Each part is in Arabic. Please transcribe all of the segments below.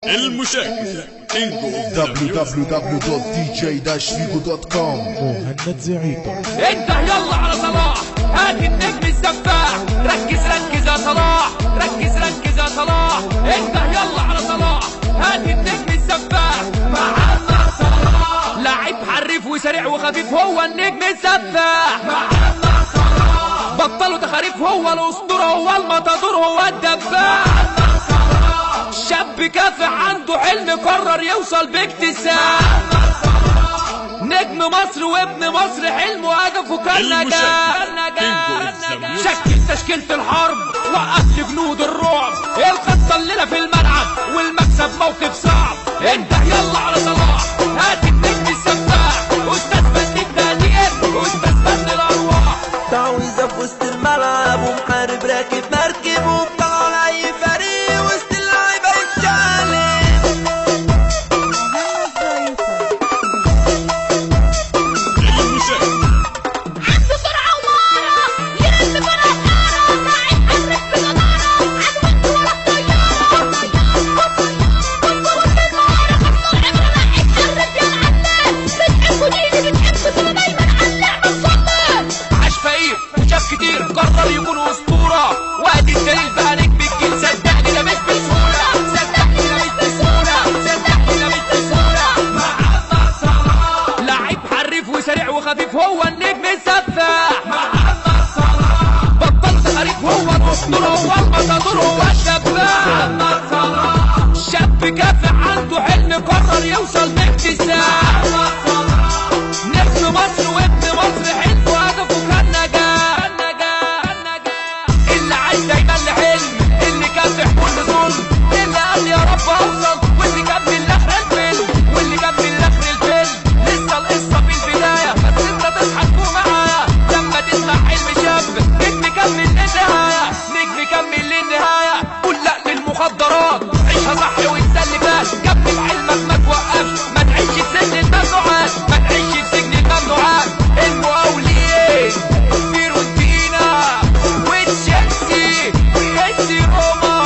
المشاكس www.dj-figo.com مهند زعيطة. انت يلا على صلاح، هات النجم السفاح. ركز ركز يا صلاح، ركز ركز يا صلاح. انت يلا على صلاح، هات النجم السفاح. محمد صلاح لاعب حريف وسريع وخفيف، هو النجم السفاح. محمد صلاح بطلوا تخاريف، هو الاسطوره، هو المطادور، هو الدباح. شاب كافح عنده حلم، قرر يوصل باكتساح. نجم مصر وابن مصر، حلمه هدفه كان نجاح. شكل تشكيلة الحرب، وقفت جنود الرعب. الخطة الليلة في الملعب، والمكسب موقف صعب. انت يلا على صلاح، هات النجم السفاح. استاذ فن التهدئات، استاذ فن الارواح. تعويذة في وسط الملعب، ومحارب راكب مركب، وبطلع لأي فريق وسط اللعيبة يتشقلب. عنده سرعة ومهارة، يرد فرع الحارة. لاعب حرك بجدارة، عدوك ورا الطيارة. كل المهارة خط العبرة، لاعب حرك يا معلم. بتحبوا ديني، بتحبوا دايما علق الصلاة. عاش فقير وشاف كتير، قرر يكون اسطورة. وادي الدليل بقى نجم الجيل. صدقني ده مش بسهولة، صدقني ده مش بسهولة، صدقني ده مش بسهولة. محمد صلاح لاعب حريف وسريع وخفيف، هو النجم السفاح. محمد صلاح بطل تخاريف، هو الاسطورة، هو المطادور، هو الدباح. محمد صلاح شاب كافح عنده حلم، قرر يوصل باكتساح. محمد صلاح نجم مصر وابن مصر، حلمه هدفه كان نجاح. اللي عايش دايما لحلم، اللي كافح كل ظلم، اللي قال يا رب اوصل، واللي كمل لاخر الفيلم، واللي كمل لاخر الفيلم. لسه القصه في البدايه، بس انت تصحى تفوق معايا لما تسمع حلم شاب. نجم كمل للنهايه، نجم كمل للنهايه. قول لا للمخدرات، عيشها صح وانسى اللي فات. كمل حلمك ما توقفش، ما تعيش في سجن الممنوعات، ما تعيش في سجن الممنوعات. المقاولين فيورنتينا وتشيلسي وإيسي روما،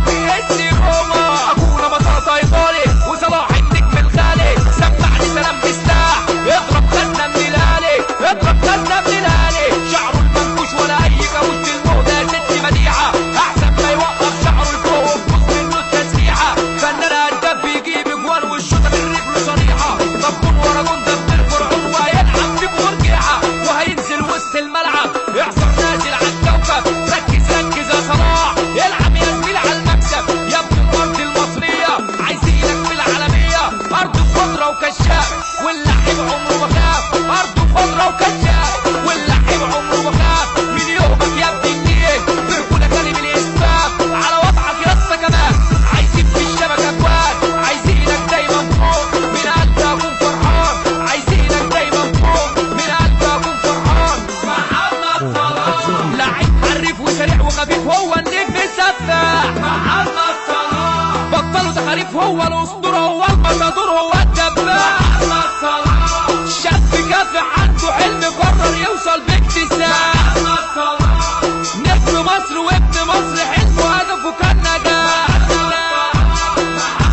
وإيسي روما. أبونا بطاطا إيطالي، وصلاح النجم الغالي. سمعني سلام بسلاح، اضرب خدنا من الهالي، اضرب خدنا من الهالي. شعره المنكوش ولا أي جوز المهدى، ست بديعة. أحسن ما يوقف شعره لفوق، وبص منه التسريحة. فنان هداف بيجيب أجوان، والشوطة من رجله صريحة. طبون ورا جون ده بالفرعون، وهيلعب بمرجعة، وهينزل وسط الملعب. يعصر نازل على الكوكب. ركز ركز يا صلاح، العب يا زميل على المكسب. يا ابن الارض المصرية، عايزينك في العالمية. ارض خضرة وكشاف، واللعيب عمره ما خاف. ارض خضرة وكشاف، واللعيب عمره ما خاف. من يومك يا ابن الجيل، بركونا كلم الاسفاف. على وضعك يا اسطى كمان، عايزين في الشبكة اكوان. عايزينك دايما فوق، من قلبي اكون فرحان. عايزينك دايما فوق، من قلبي اكون فرحان. محمد صلاح لاعب حريف وسريع وخفيف، هو النجم السفاح. محمد صلاح بطلوا تخاريف، هو الاسطوره، هو المطادور، هو الدباح. محمد صلاح شاب كافح عنده حلم، قرر يوصل باكتساح. محمد صلاح نجم مصر وابن مصر، حلمه هدفه كان نجاح.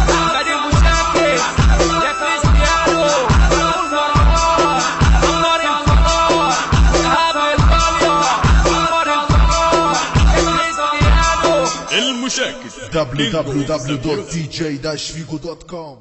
محمد المشاكس يا كريستيانو، عمر الفراوة، إيهاب الغالية، عمر الفراوة، كريستيانو. المشاكس www.dj-figo.com